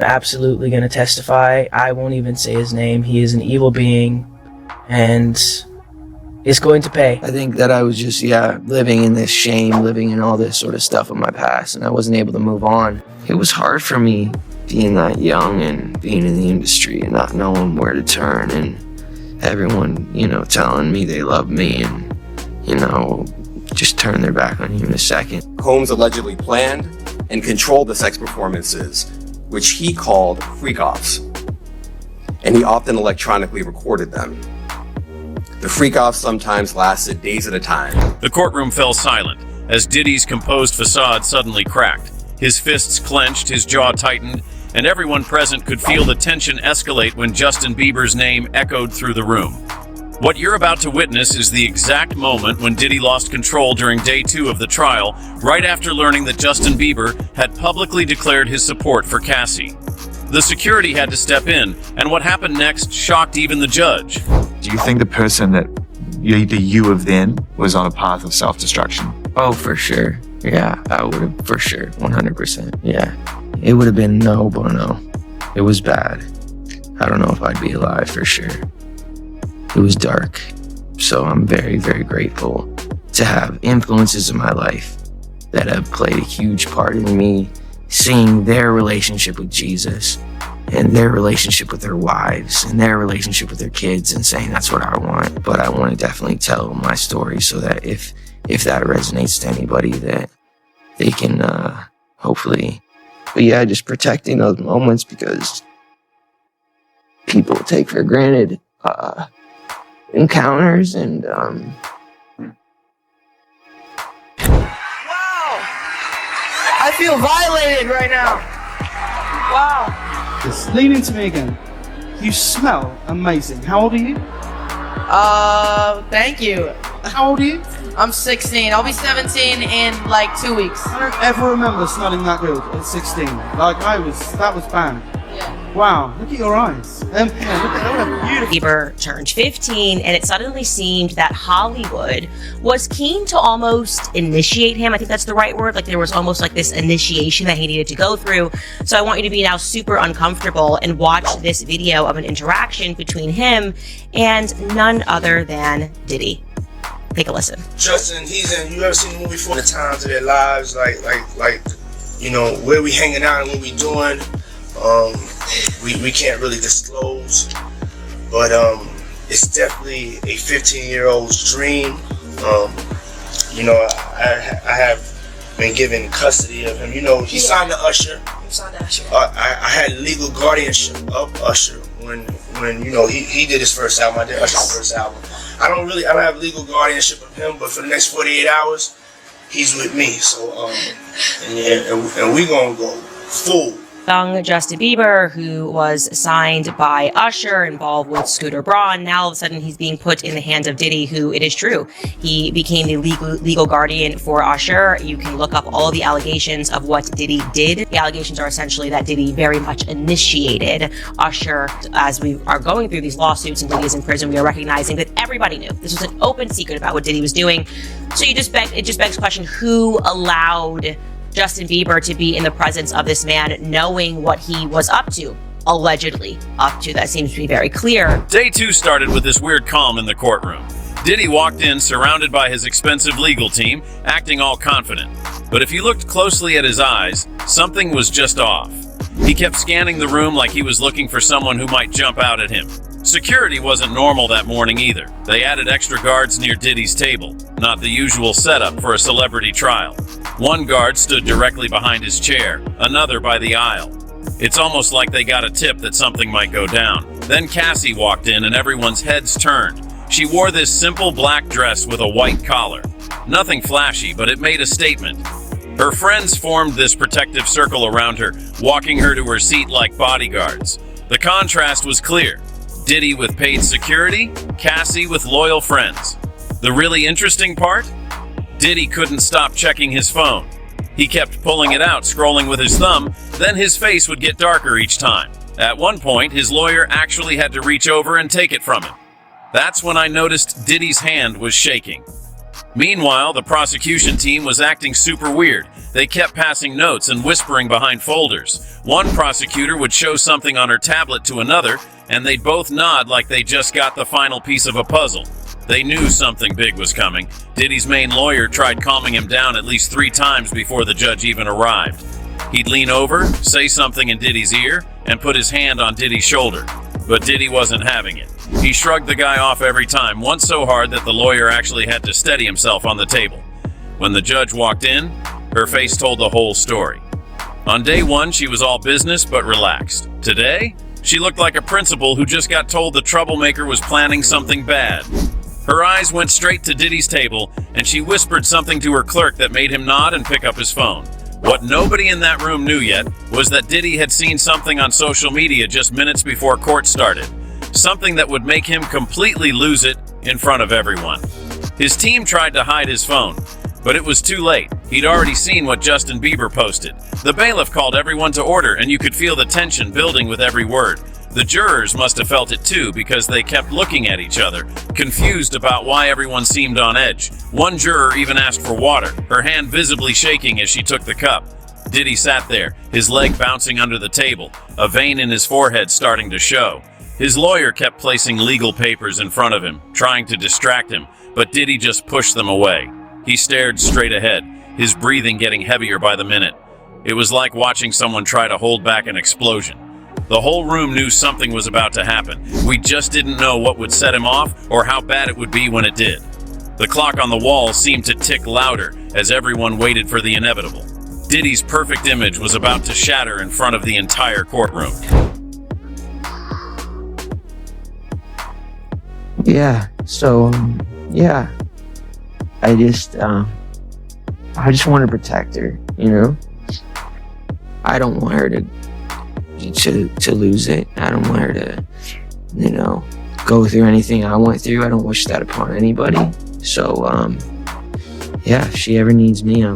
absolutely going to testify. I won't even say his name. He is an evil being and is going to pay. I think that I was just, living in this shame, living in all this sort of stuff in my past, and I wasn't able to move on. It was hard for me being that young and being in the industry and not knowing where to turn, and everyone, telling me they love me and, just turn their back on you in a second. Combs allegedly planned and controlled the sex performances, which he called freak-offs, and he often electronically recorded them. The freak-offs sometimes lasted days at a time. The courtroom fell silent as Diddy's composed facade suddenly cracked. His fists clenched, his jaw tightened, and everyone present could feel the tension escalate when Justin Bieber's name echoed through the room. What you're about to witness is the exact moment when Diddy lost control during day 2 of the trial, right after learning that Justin Bieber had publicly declared his support for Cassie. The security had to step in, and what happened next shocked even the judge. Do you think the person that the you of then was on a path of self-destruction? Oh, for sure. Yeah, I would have, for sure, 100%. Yeah, it would have been no bueno. It was bad. I don't know if I'd be alive for sure. It was dark. So I'm very, very grateful to have influences in my life that have played a huge part in me seeing their relationship with Jesus and their relationship with their wives and their relationship with their kids and saying that's what I want. But I want to definitely tell my story so that if that resonates to anybody, that they can hopefully, just protecting those moments, because people take for granted encounters and Wow! I feel violated right now. Wow. Just lean into me again. You smell amazing. How old are you? Thank you. How old are you? I'm 16. I'll be 17 in like 2 weeks. I don't ever remember smelling that good at 16. That was bad. Yeah. Wow, look at your eyes. Look at that beautiful. Bieber turned 15, and it suddenly seemed that Hollywood was keen to almost initiate him. I think that's the right word. Like there was almost like this initiation that he needed to go through. So I want you to be now super uncomfortable and watch this video of an interaction between him and none other than Diddy. Take a listen. Justin, you ever seen the movie For the Times of Their Lives? Like, where we hanging out and what we doing. We can't really disclose, but it's definitely a 15-year-old's dream. I have been given custody of him. He signed to Usher. I had legal guardianship of Usher when he did his first album. I did Usher's first album. I don't have legal guardianship of him, but for the next 48 hours, he's with me. So and we gonna go full. Young Justin Bieber, who was signed by Usher, involved with Scooter Braun. Now all of a sudden he's being put in the hands of Diddy, who, it is true, he became the legal guardian for Usher. You can look up all of the allegations of what Diddy did. The allegations are essentially that Diddy very much initiated Usher. As we are going through these lawsuits and Diddy is in prison, we are recognizing that everybody knew. This was an open secret about what Diddy was doing. So it just begs the question, who allowed Justin Bieber to be in the presence of this man, knowing what he was up to, allegedly up to? That seems to be very clear. Day 2 started with this weird calm in the courtroom. Diddy walked in surrounded by his expensive legal team, acting all confident. But if you looked closely at his eyes, something was just off. He kept scanning the room like he was looking for someone who might jump out at him. Security wasn't normal that morning either. They added extra guards near Diddy's table, not the usual setup for a celebrity trial. One guard stood directly behind his chair, another by the aisle. It's almost like they got a tip that something might go down. Then Cassie walked in and everyone's heads turned. She wore this simple black dress with a white collar. Nothing flashy, but it made a statement. Her friends formed this protective circle around her, walking her to her seat like bodyguards. The contrast was clear. Diddy with paid security, Cassie with loyal friends. The really interesting part? Diddy couldn't stop checking his phone. He kept pulling it out, scrolling with his thumb, then his face would get darker each time. At one point, his lawyer actually had to reach over and take it from him. That's when I noticed Diddy's hand was shaking. Meanwhile, the prosecution team was acting super weird. They kept passing notes and whispering behind folders. One prosecutor would show something on her tablet to another, and they'd both nod like they just got the final piece of a puzzle. They knew something big was coming. Diddy's main lawyer tried calming him down at least 3 times before the judge even arrived. He'd lean over, say something in Diddy's ear, and put his hand on Diddy's shoulder. But Diddy wasn't having it. He shrugged the guy off every time, once so hard that the lawyer actually had to steady himself on the table. When the judge walked in, her face told the whole story. On day 1, she was all business but relaxed. Today, she looked like a principal who just got told the troublemaker was planning something bad. Her eyes went straight to Diddy's table, and she whispered something to her clerk that made him nod and pick up his phone. What nobody in that room knew yet was that Diddy had seen something on social media just minutes before court started. Something that would make him completely lose it in front of everyone. His team tried to hide his phone, but it was too late. He'd already seen what Justin Bieber posted. The bailiff called everyone to order, and you could feel the tension building with every word. The jurors must have felt it too, because they kept looking at each other, confused about why everyone seemed on edge. One juror even asked for water, her hand visibly shaking as she took the cup. Diddy sat there, his leg bouncing under the table, a vein in his forehead starting to show. His lawyer kept placing legal papers in front of him, trying to distract him, but Diddy just pushed them away. He stared straight ahead, his breathing getting heavier by the minute. It was like watching someone try to hold back an explosion. The whole room knew something was about to happen. We just didn't know what would set him off or how bad it would be when it did. The clock on the wall seemed to tick louder as everyone waited for the inevitable. Diddy's perfect image was about to shatter in front of the entire courtroom. Yeah, so, yeah. I just want to protect her, you know? I don't want her to lose it. I don't want her to, you know, go through anything I went through. I don't wish that upon anybody. So, yeah, if she ever needs me, I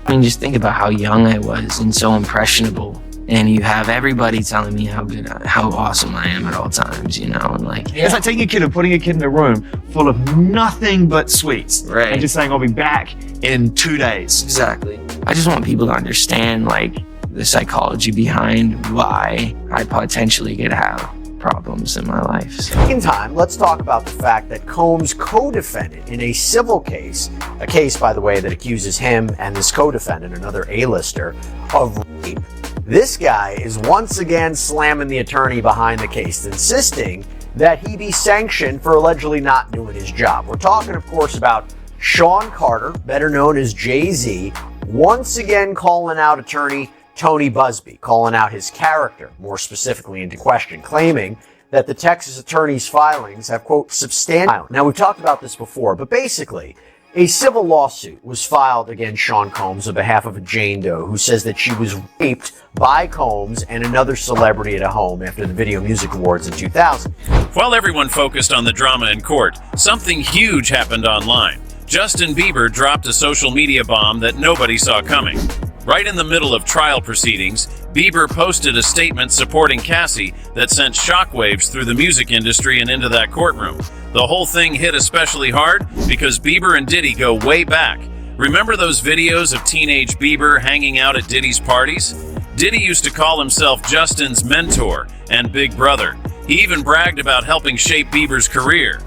mean, just think about how young I was and so impressionable. And you have everybody telling me how awesome I am at all times, you know, and like... It's like taking a kid and putting a kid in a room full of nothing but sweets. Right. And just saying, I'll be back in 2 days. Exactly. I just want people to understand, like, the psychology behind why I potentially could have problems in my life. So. In time, let's talk about the fact that Combs' co-defendant in a civil case, a case, by the way, that accuses him and this co-defendant, another A-lister, of rape. This guy is once again slamming the attorney behind the case, insisting that he be sanctioned for allegedly not doing his job. We're talking, of course, about Sean Carter, better known as Jay-Z, once again calling out attorney Tony Busby, calling out his character, more specifically into question, claiming that the Texas attorney's filings have, quote, substantial. Now, we've talked about this before, but basically, a civil lawsuit was filed against Sean Combs on behalf of a Jane Doe who says that she was raped by Combs and another celebrity at a home after the Video Music Awards in 2000. While everyone focused on the drama in court, something huge happened online. Justin Bieber dropped a social media bomb that nobody saw coming. Right in the middle of trial proceedings, Bieber posted a statement supporting Cassie that sent shockwaves through the music industry and into that courtroom. The whole thing hit especially hard because Bieber and Diddy go way back. Remember those videos of teenage Bieber hanging out at Diddy's parties? Diddy used to call himself Justin's mentor and big brother. He even bragged about helping shape Bieber's career.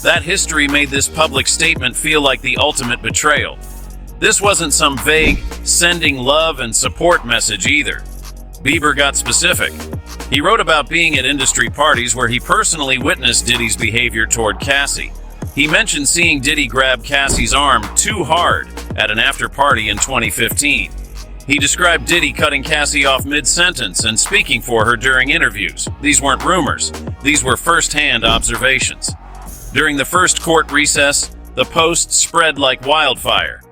That history made this public statement feel like the ultimate betrayal. This wasn't some vague, sending love and support message either. Bieber got specific. He wrote about being at industry parties where he personally witnessed Diddy's behavior toward Cassie. He mentioned seeing Diddy grab Cassie's arm too hard at an after-party in 2015. He described Diddy cutting Cassie off mid-sentence and speaking for her during interviews. These weren't rumors. These were first-hand observations. During the first court recess, the post spread like wildfire.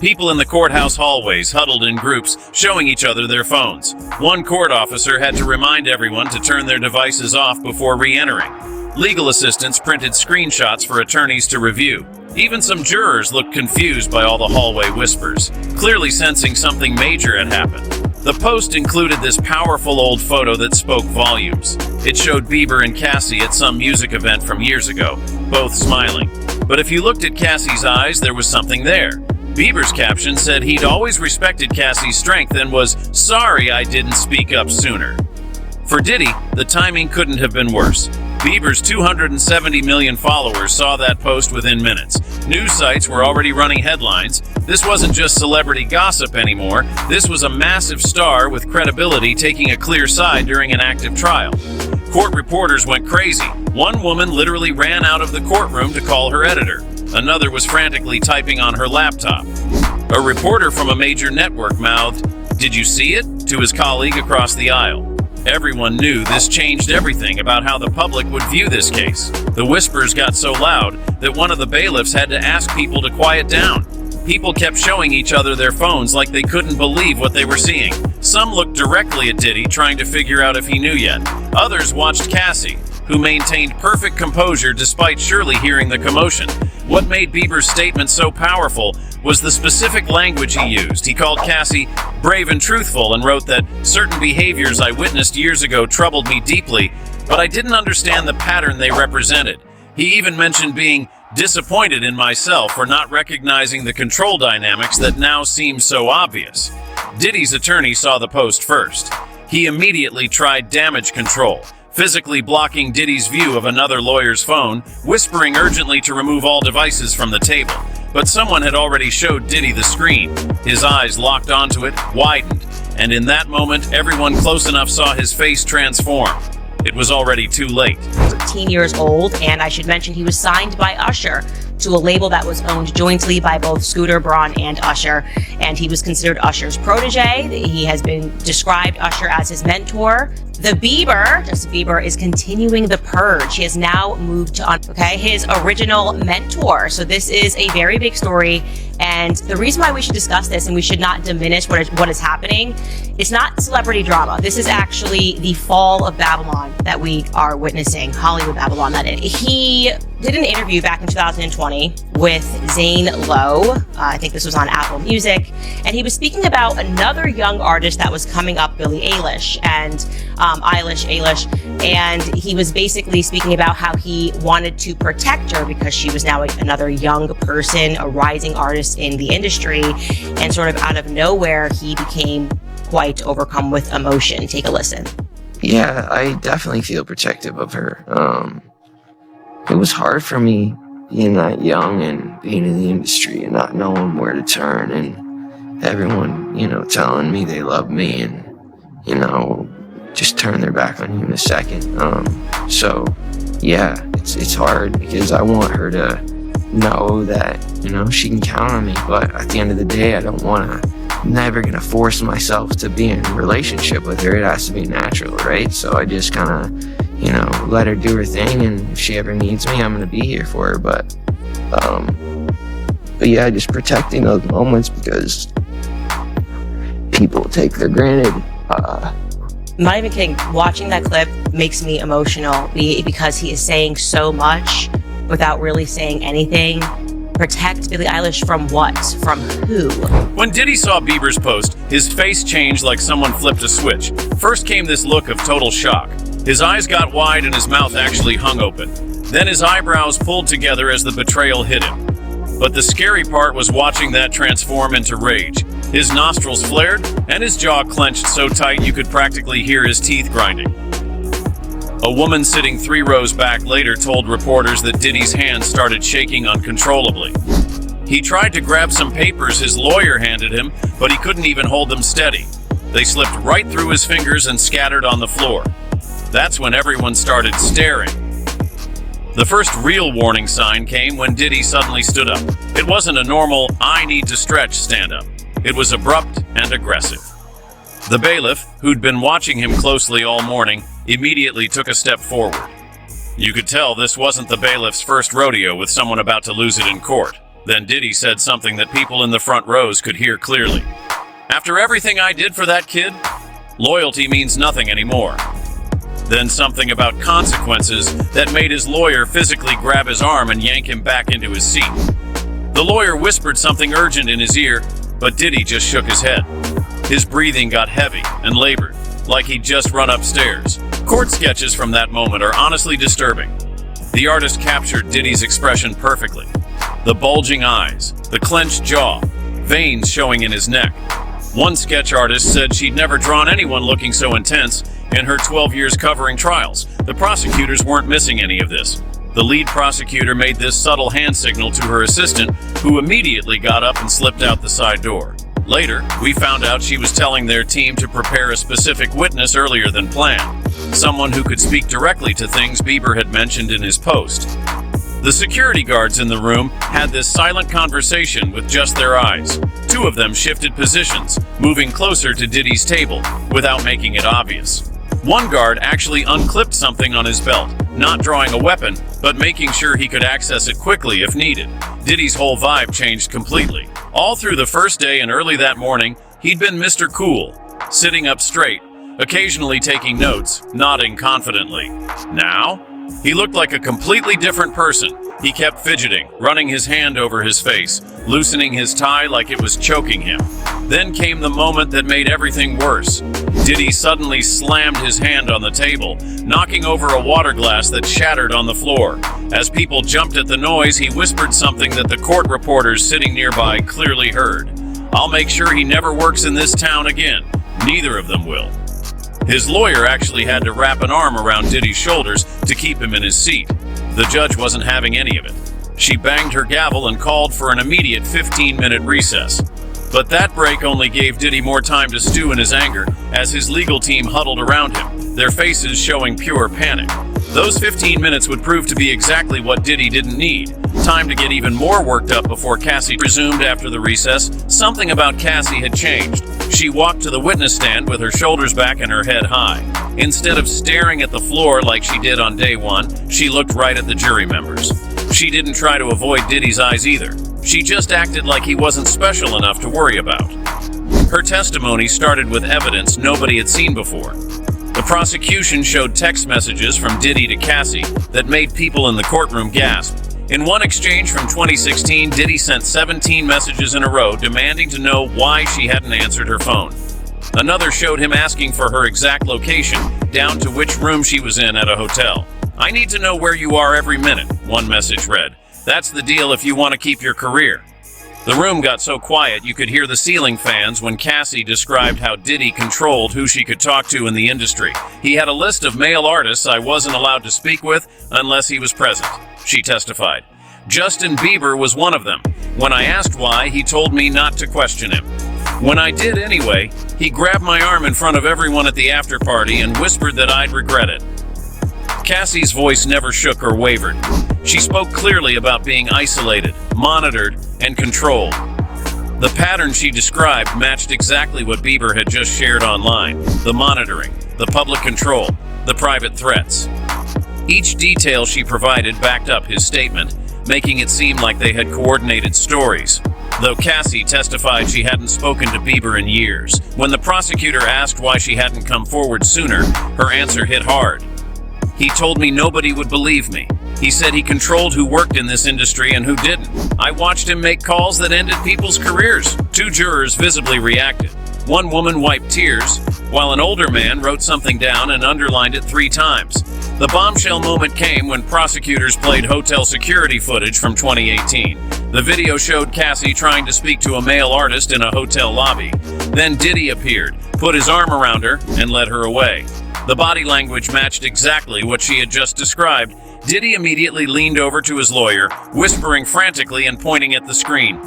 People in the courthouse hallways huddled in groups, showing each other their phones. One court officer had to remind everyone to turn their devices off before re-entering. Legal assistants printed screenshots for attorneys to review. Even some jurors looked confused by all the hallway whispers, clearly sensing something major had happened. The post included this powerful old photo that spoke volumes. It showed Bieber and Cassie at some music event from years ago, both smiling. But if you looked at Cassie's eyes, there was something there. Bieber's caption said he'd always respected Cassie's strength and was sorry I didn't speak up sooner. For Diddy, the timing couldn't have been worse. Bieber's 270 million followers saw that post within minutes. News sites were already running headlines. This wasn't just celebrity gossip anymore. This was a massive star with credibility taking a clear side during an active trial. Court reporters went crazy. One woman literally ran out of the courtroom to call her editor. Another was frantically typing on her laptop. A reporter from a major network mouthed, "Did you see it?" to his colleague across the aisle. Everyone knew this changed everything about how the public would view this case. The whispers got so loud that one of the bailiffs had to ask people to quiet down. People kept showing each other their phones like they couldn't believe what they were seeing. Some looked directly at Diddy, trying to figure out if he knew yet. Others watched Cassie, who maintained perfect composure despite surely hearing the commotion. What made Bieber's statement so powerful was the specific language he used. He called Cassie brave and truthful and wrote that certain behaviors I witnessed years ago troubled me deeply, but I didn't understand the pattern they represented. He even mentioned being disappointed in myself for not recognizing the control dynamics that now seem so obvious. Diddy's attorney saw the post first. He immediately tried damage control, physically blocking Diddy's view of another lawyer's phone, whispering urgently to remove all devices from the table. But someone had already showed Diddy the screen. His eyes locked onto it, widened, and in that moment, everyone close enough saw his face transform. It was already too late. 13 years old, and I should mention he was signed by Usher to a label that was owned jointly by both Scooter Braun and Usher, and he was considered Usher's protege. He has been described Usher as his mentor. Justin Bieber is continuing the purge. He has now moved to his original mentor. So this is a very big story, and the reason why we should discuss this and we should not diminish what is happening, it's not celebrity drama. This is actually the fall of Babylon that we are witnessing, Hollywood Babylon that is. He did an interview back in 2020 with Zane Lowe. I think this was on Apple Music, and he was speaking about another young artist that was coming up, Billie Eilish, and Eilish, and he was basically speaking about how he wanted to protect her because she was now another young person, a rising artist in the industry, and sort of out of nowhere, he became quite overcome with emotion. Take a listen. Yeah, I definitely feel protective of her. It was hard for me being that young and being in the industry and not knowing where to turn, and everyone, telling me they love me and, just turn their back on you in a second. So yeah, it's hard because I want her to know that, she can count on me, but at the end of the day, I'm never gonna force myself to be in a relationship with her. It has to be natural, right? So I just kind of, let her do her thing, and if she ever needs me, I'm gonna be here for her. But yeah, just protecting those moments because people take for granted. I'm not even kidding. Watching that clip makes me emotional because he is saying so much without really saying anything. Protect Billie Eilish from what? From who? When Diddy saw Bieber's post, his face changed like someone flipped a switch. First came this look of total shock. His eyes got wide and his mouth actually hung open. Then his eyebrows pulled together as the betrayal hit him. But the scary part was watching that transform into rage. His nostrils flared and his jaw clenched so tight you could practically hear his teeth grinding. A woman sitting 3 rows back later told reporters that Diddy's hands started shaking uncontrollably. He tried to grab some papers his lawyer handed him, but he couldn't even hold them steady. They slipped right through his fingers and scattered on the floor. That's when everyone started staring. The first real warning sign came when Diddy suddenly stood up. It wasn't a normal, I need to stretch stand-up. It was abrupt and aggressive. The bailiff, who'd been watching him closely all morning, immediately took a step forward. You could tell this wasn't the bailiff's first rodeo with someone about to lose it in court. Then Diddy said something that people in the front rows could hear clearly. After everything I did for that kid, loyalty means nothing anymore. Then something about consequences that made his lawyer physically grab his arm and yank him back into his seat. The lawyer whispered something urgent in his ear, but Diddy just shook his head. His breathing got heavy and labored, like he'd just run upstairs. Court sketches from that moment are honestly disturbing. The artist captured Diddy's expression perfectly. The bulging eyes, the clenched jaw, veins showing in his neck. One sketch artist said she'd never drawn anyone looking so intense in her 12 years covering trials. The prosecutors weren't missing any of this. The lead prosecutor made this subtle hand signal to her assistant, who immediately got up and slipped out the side door. Later, we found out she was telling their team to prepare a specific witness earlier than planned, someone who could speak directly to things Bieber had mentioned in his post. The security guards in the room had this silent conversation with just their eyes. Two of them shifted positions, moving closer to Diddy's table, without making it obvious. One guard actually unclipped something on his belt, not drawing a weapon, but making sure he could access it quickly if needed. Diddy's whole vibe changed completely. All through the first day and early that morning, he'd been Mr. Cool, sitting up straight, occasionally taking notes, nodding confidently. Now, he looked like a completely different person. He kept fidgeting, running his hand over his face, loosening his tie like it was choking him. Then came the moment that made everything worse. Diddy suddenly slammed his hand on the table, knocking over a water glass that shattered on the floor. As people jumped at the noise, he whispered something that the court reporters sitting nearby clearly heard. "I'll make sure he never works in this town again. Neither of them will." His lawyer actually had to wrap an arm around Diddy's shoulders to keep him in his seat. The judge wasn't having any of it. She banged her gavel and called for an immediate 15-minute recess. But that break only gave Diddy more time to stew in his anger as his legal team huddled around him, their faces showing pure panic. Those 15 minutes would prove to be exactly what Diddy didn't need. Time to get even more worked up before Cassie resumed after the recess. Something about Cassie had changed. She walked to the witness stand with her shoulders back and her head high. Instead of staring at the floor like she did on day one, she looked right at the jury members. She didn't try to avoid Diddy's eyes either. She just acted like he wasn't special enough to worry about. Her testimony started with evidence nobody had seen before. The prosecution showed text messages from Diddy to Cassie that made people in the courtroom gasp. In one exchange from 2016, Diddy sent 17 messages in a row demanding to know why she hadn't answered her phone. Another showed him asking for her exact location, down to which room she was in at a hotel. "I need to know where you are every minute," one message read. "That's the deal if you want to keep your career." The room got so quiet you could hear the ceiling fans when Cassie described how Diddy controlled who she could talk to in the industry. "He had a list of male artists I wasn't allowed to speak with unless he was present," she testified. "Justin Bieber was one of them. When I asked why, he told me not to question him. When I did anyway, he grabbed my arm in front of everyone at the after party and whispered that I'd regret it." Cassie's voice never shook or wavered. She spoke clearly about being isolated, monitored, and controlled. The pattern she described matched exactly what Bieber had just shared online: the monitoring, the public control, the private threats. Each detail she provided backed up his statement, making it seem like they had coordinated stories. Though Cassie testified she hadn't spoken to Bieber in years, when the prosecutor asked why she hadn't come forward sooner, her answer hit hard. "He told me nobody would believe me. He said he controlled who worked in this industry and who didn't. I watched him make calls that ended people's careers." Two jurors visibly reacted. One woman wiped tears, while an older man wrote something down and underlined it 3 times. The bombshell moment came when prosecutors played hotel security footage from 2018. The video showed Cassie trying to speak to a male artist in a hotel lobby. Then Diddy appeared, put his arm around her, and led her away. The body language matched exactly what she had just described. Diddy immediately leaned over to his lawyer, whispering frantically and pointing at the screen.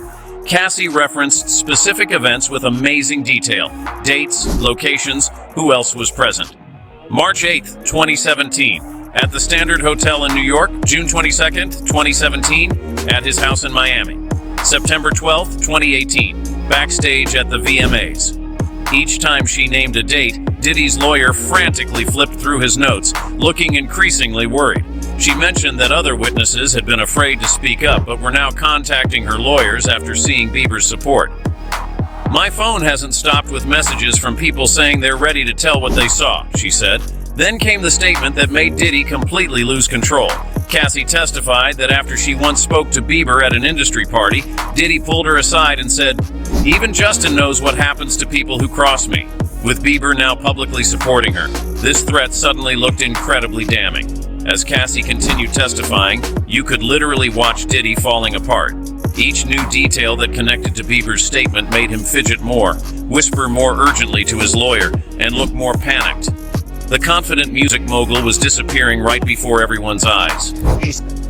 Cassie referenced specific events with amazing detail: dates, locations, who else was present. March 8th, 2017, at the Standard Hotel in New York. June 22nd, 2017, at his house in Miami. September 12th, 2018, backstage at the VMAs. Each time she named a date, Diddy's lawyer frantically flipped through his notes, looking increasingly worried. She mentioned that other witnesses had been afraid to speak up, but were now contacting her lawyers after seeing Bieber's support. "My phone hasn't stopped with messages from people saying they're ready to tell what they saw," she said. Then came the statement that made Diddy completely lose control. Cassie testified that after she once spoke to Bieber at an industry party, Diddy pulled her aside and said, "Even Justin knows what happens to people who cross me." With Bieber now publicly supporting her, this threat suddenly looked incredibly damning. As Cassie continued testifying, you could literally watch Diddy falling apart. Each new detail that connected to Bieber's statement made him fidget more, whisper more urgently to his lawyer, and look more panicked. The confident music mogul was disappearing right before everyone's eyes.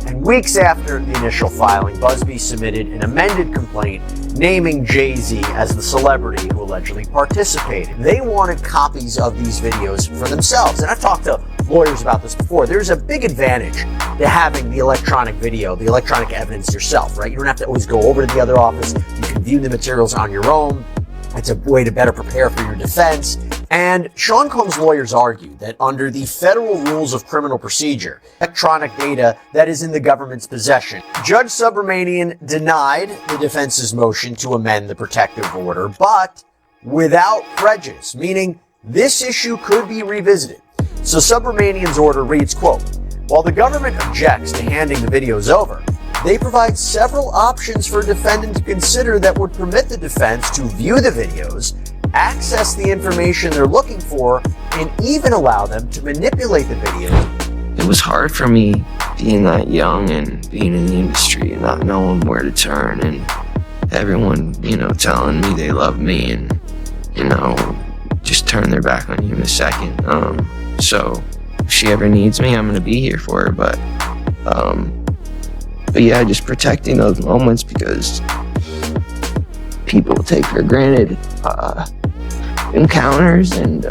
And weeks after the initial filing, Busby submitted an amended complaint naming Jay-Z as the celebrity who allegedly participated. They wanted copies of these videos for themselves. And I've talked to lawyers about this before. There's a big advantage to having the electronic video, the electronic evidence yourself, right? You don't have to always go over to the other office. You can view the materials on your own. It's a way to better prepare for your defense. And Sean Combs' lawyers argue that under the federal rules of criminal procedure, electronic data that is in the government's possession, Judge Subramanian denied the defense's motion to amend the protective order, but without prejudice, meaning this issue could be revisited. So Subramanian's order reads, quote, while the government objects to handing the videos over, they provide several options for a defendant to consider that would permit the defense to view the videos, access the information they're looking for, and even allow them to manipulate the videos. It was hard for me being that young and being in the industry and not knowing where to turn, and everyone, telling me they love me and, just turn their back on you in a second. So if she ever needs me, I'm going to be here for her. But yeah, just protecting those moments because people take for granted encounters, and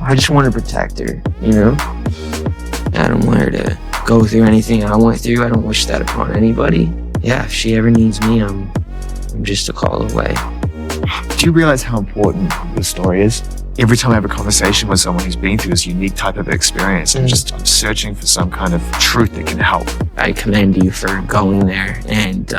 I just want to protect her, I don't want her to go through anything I went through. I don't wish that upon anybody. Yeah, if she ever needs me, I'm just a call away. Do you realize how important the story is? Every time I have a conversation with someone who's been through this unique type of experience, I'm searching for some kind of truth that can help. I commend you for going there and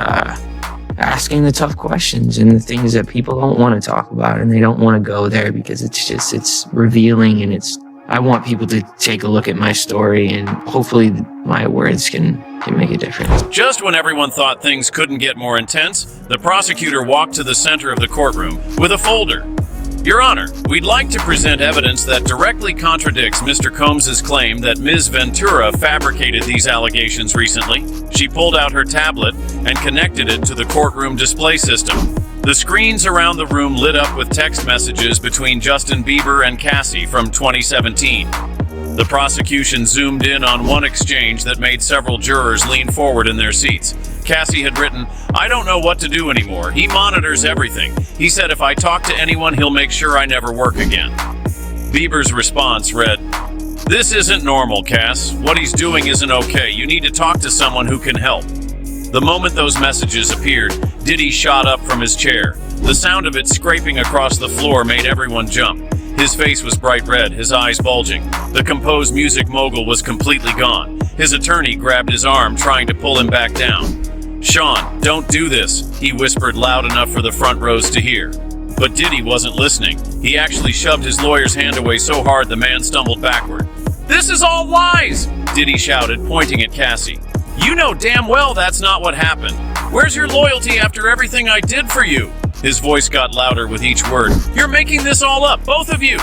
asking the tough questions and the things that people don't want to talk about, and they don't want to go there because it's revealing, and I want people to take a look at my story, and hopefully my words can make a difference. Just when everyone thought things couldn't get more intense, the prosecutor walked to the center of the courtroom with a folder. Your Honor, we'd like to present evidence that directly contradicts Mr. Combs' claim that Ms. Ventura fabricated these allegations recently. She pulled out her tablet and connected it to the courtroom display system. The screens around the room lit up with text messages between Justin Bieber and Cassie from 2017. The prosecution zoomed in on one exchange that made several jurors lean forward in their seats. Cassie had written, I don't know what to do anymore. He monitors everything. He said if I talk to anyone, he'll make sure I never work again. Bieber's response read, this isn't normal, Cass. What he's doing isn't okay. You need to talk to someone who can help. The moment those messages appeared, Diddy shot up from his chair. The sound of it scraping across the floor made everyone jump. His face was bright red, his eyes bulging. The composed music mogul was completely gone. His attorney grabbed his arm, trying to pull him back down. Sean, don't do this, he whispered loud enough for the front rows to hear. But Diddy wasn't listening. He actually shoved his lawyer's hand away so hard the man stumbled backward. This is all lies, Diddy shouted, pointing at Cassie. You know damn well that's not what happened. Where's your loyalty after everything I did for you? His voice got louder with each word. You're making this all up, both of you.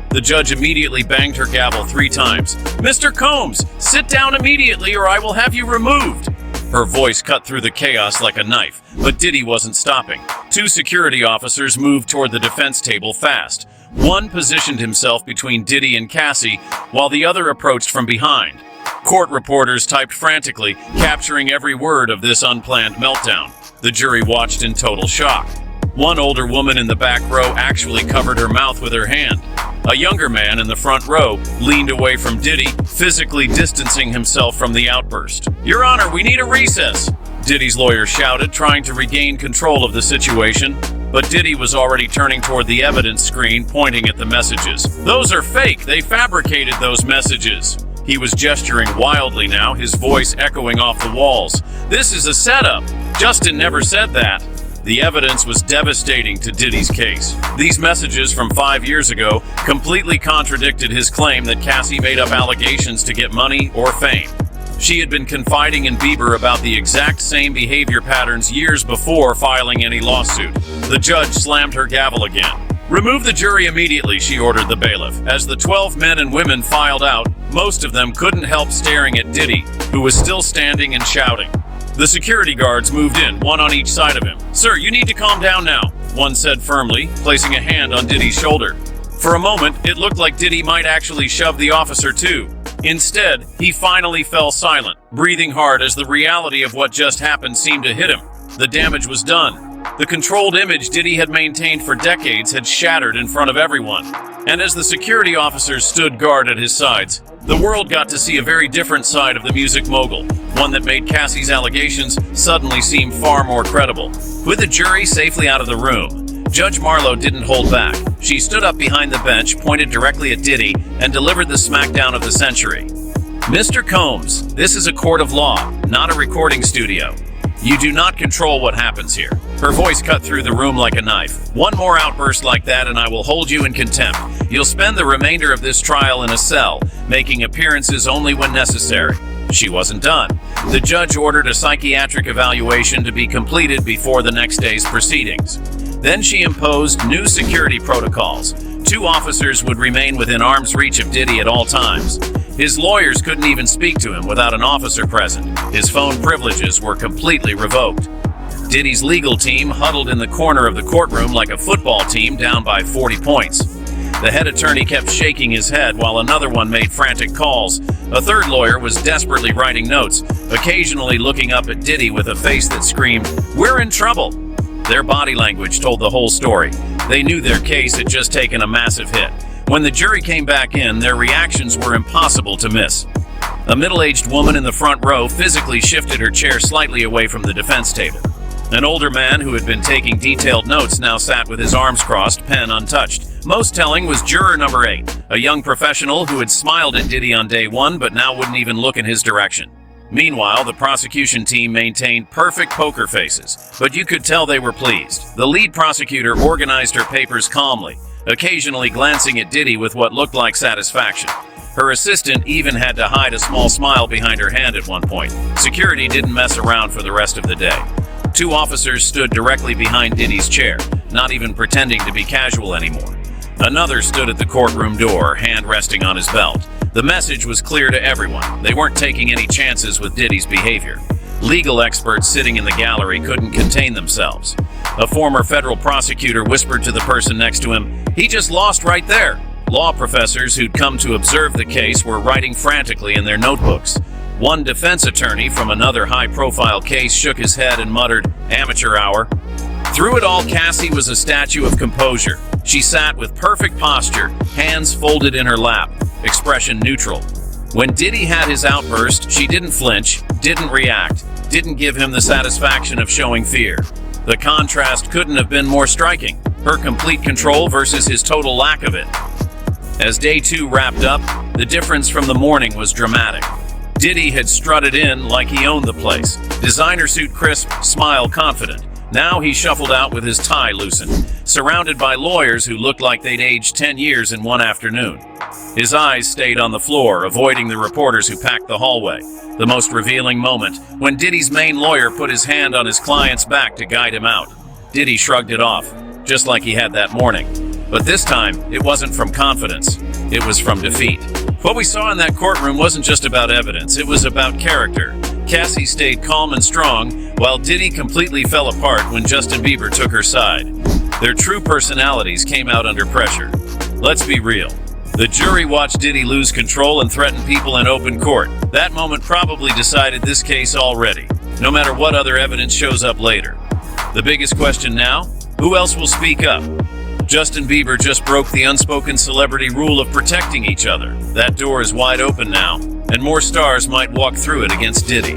The judge immediately banged her gavel 3 times. Mr. Combs, sit down immediately or I will have you removed. Her voice cut through the chaos like a knife, but Diddy wasn't stopping. 2 security officers moved toward the defense table fast. One positioned himself between Diddy and Cassie, while the other approached from behind. Court reporters typed frantically, capturing every word of this unplanned meltdown. The jury watched in total shock. One older woman in the back row actually covered her mouth with her hand. A younger man in the front row leaned away from Diddy, physically distancing himself from the outburst. Your Honor, we need a recess, Diddy's lawyer shouted, trying to regain control of the situation. But Diddy was already turning toward the evidence screen, pointing at the messages. Those are fake. They fabricated those messages. He was gesturing wildly now, his voice echoing off the walls. This is a setup. Justin never said that. The evidence was devastating to Diddy's case. These messages from 5 years ago completely contradicted his claim that Cassie made up allegations to get money or fame. She had been confiding in Bieber about the exact same behavior patterns years before filing any lawsuit. The judge slammed her gavel again. Remove the jury immediately, she ordered the bailiff. As the 12 men and women filed out, most of them couldn't help staring at Diddy, who was still standing and shouting. The security guards moved in, one on each side of him. "Sir, you need to calm down now," one said firmly, placing a hand on Diddy's shoulder. For a moment, it looked like Diddy might actually shove the officer too. Instead, he finally fell silent, breathing hard as the reality of what just happened seemed to hit him. The damage was done. The controlled image Diddy had maintained for decades had shattered in front of everyone. And as the security officers stood guard at his sides, the world got to see a very different side of the music mogul, one that made Cassie's allegations suddenly seem far more credible. With the jury safely out of the room, Judge Marlowe didn't hold back. She stood up behind the bench, pointed directly at Diddy, and delivered the smackdown of the century. "Mr. Combs, this is a court of law, not a recording studio. You do not control what happens here." Her voice cut through the room like a knife. "One more outburst like that and I will hold you in contempt. You'll spend the remainder of this trial in a cell, making appearances only when necessary." She wasn't done. The judge ordered a psychiatric evaluation to be completed before the next day's proceedings. Then she imposed new security protocols. 2 officers would remain within arm's reach of Diddy at all times. His lawyers couldn't even speak to him without an officer present. His phone privileges were completely revoked. Diddy's legal team huddled in the corner of the courtroom like a football team down by 40 points. The head attorney kept shaking his head while another one made frantic calls. A third lawyer was desperately writing notes, occasionally looking up at Diddy with a face that screamed, "We're in trouble." Their body language told the whole story. They knew their case had just taken a massive hit. When the jury came back in, their reactions were impossible to miss. A middle-aged woman in the front row physically shifted her chair slightly away from the defense table. An older man who had been taking detailed notes now sat with his arms crossed, pen untouched. Most telling was juror number 8, a young professional who had smiled at Diddy on day 1 but now wouldn't even look in his direction. Meanwhile, the prosecution team maintained perfect poker faces, but you could tell they were pleased. The lead prosecutor organized her papers calmly, occasionally glancing at Diddy with what looked like satisfaction. Her assistant even had to hide a small smile behind her hand at one point. Security didn't mess around for the rest of the day. 2 officers stood directly behind Diddy's chair, not even pretending to be casual anymore. Another stood at the courtroom door, hand resting on his belt. The message was clear to everyone. They weren't taking any chances with Diddy's behavior. Legal experts sitting in the gallery couldn't contain themselves. A former federal prosecutor whispered to the person next to him, "He just lost right there." Law professors who'd come to observe the case were writing frantically in their notebooks. One defense attorney from another high-profile case shook his head and muttered, "Amateur hour." Through it all, Cassie was a statue of composure. She sat with perfect posture, hands folded in her lap, expression neutral. When Diddy had his outburst, she didn't flinch, didn't react, didn't give him the satisfaction of showing fear. The contrast couldn't have been more striking, her complete control versus his total lack of it. As day 2 wrapped up, the difference from the morning was dramatic. Diddy had strutted in like he owned the place. Designer suit crisp, smile confident. Now he shuffled out with his tie loosened, surrounded by lawyers who looked like they'd aged 10 years in one afternoon. His eyes stayed on the floor, avoiding the reporters who packed the hallway. The most revealing moment, when Diddy's main lawyer put his hand on his client's back to guide him out. Diddy shrugged it off, just like he had that morning. But this time, it wasn't from confidence. It was from defeat. What we saw in that courtroom wasn't just about evidence, it was about character. Cassie stayed calm and strong, while Diddy completely fell apart when Justin Bieber took her side. Their true personalities came out under pressure. Let's be real. The jury watched Diddy lose control and threaten people in open court. That moment probably decided this case already, no matter what other evidence shows up later. The biggest question now? Who else will speak up? Justin Bieber just broke the unspoken celebrity rule of protecting each other. That door is wide open now, and more stars might walk through it against Diddy.